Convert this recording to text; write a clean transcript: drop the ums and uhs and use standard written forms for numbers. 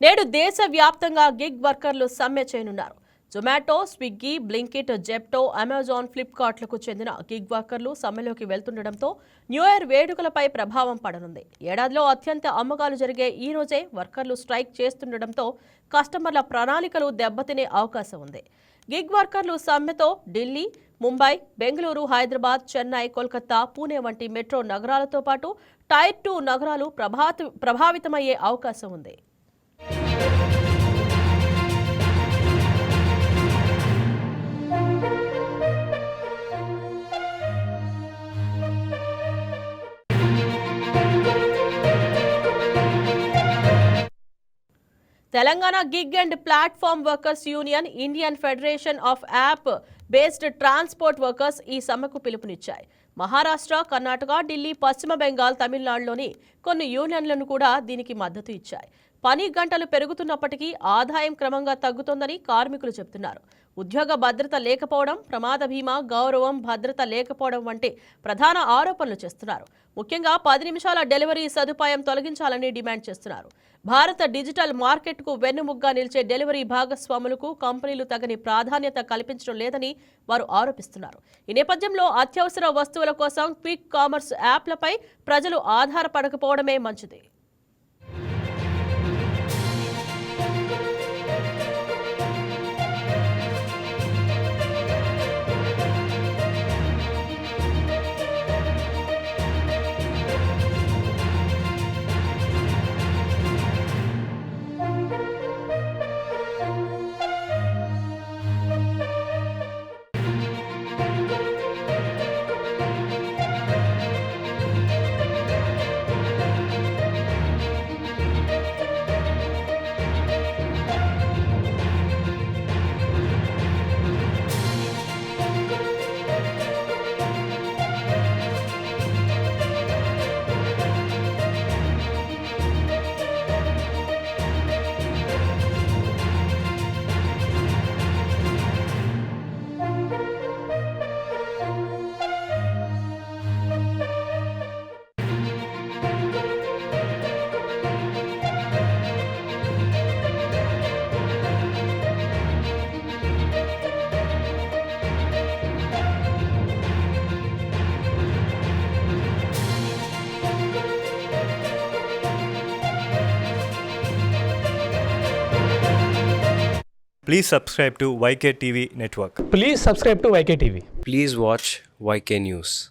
నేడు దేశవ్యాప్తంగా గిగ్ వర్కర్లు సమ్మె చేయనున్నారు. జొమాటో, స్విగ్గీ, బ్లింకిట్, జెప్టో, అమెజాన్, ఫ్లిప్కార్ట్లకు చెందిన గిగ్ వర్కర్లు సమ్మెలోకి వెళ్తుండటంతో న్యూ ఇయర్ వేడుకలపై ప్రభావం పడనుంది. ఏడాదిలో అత్యంత అమ్మకాలు జరిగే ఈ రోజే వర్కర్లు స్ట్రైక్ చేస్తుండటంతో కస్టమర్ల ప్రణాళికలు దెబ్బతినే అవకాశం ఉంది. గిగ్ వర్కర్లు సమ్మెతో ఢిల్లీ, ముంబై, బెంగళూరు, హైదరాబాద్, చెన్నై, కోల్కతా, పూణే వంటి మెట్రో నగరాలతో పాటు టైర్ 2 నగరాలు ప్రభావితమయ్యే అవకాశం ఉంది. Telangana gig and platform workers union, Indian federation of app based transport workers ఈ సమ్మెకు పిలుపునిచ్చాయి. మహారాష్ట్ర, కర్ణాటక, ఢిల్లీ, పశ్చిమ బెంగాల్, తమిళనాడులోని కొన్ని యూనియన్లను కూడా దీనికి మద్దతు ఇచ్చాయి. పని గంటలు పెరుగుతున్నప్పటికీ ఆదాయం క్రమంగా తగ్గుతోందని కార్మికులు చెబుతున్నారు. ఉద్యోగ భద్రత లేకపోవడం, ప్రమాద బీమా, గౌరవం, భద్రత లేకపోవడం వంటి ప్రధాన ఆరోపణలు చేస్తున్నారు. ముఖ్యంగా 10 నిమిషాల డెలివరీ సదుపాయం తొలగించాలని డిమాండ్ చేస్తున్నారు. భారత డిజిటల్ మార్కెట్కు వెన్నుముగ్గా నిలిచే డెలివరీ భాగస్వాములకు కంపెనీలు తగని ప్రాధాన్యత కల్పించడం లేదని వారు ఆరోపిస్తున్నారు. ఈ నేపథ్యంలో అత్యవసర వస్తువుల కోసం క్విక్ కామర్స్ యాప్లపై ప్రజలు ఆధారపడకపోవడమే మంచిది. Please subscribe to YK TV Network. Please subscribe to YK TV. Please watch YK News.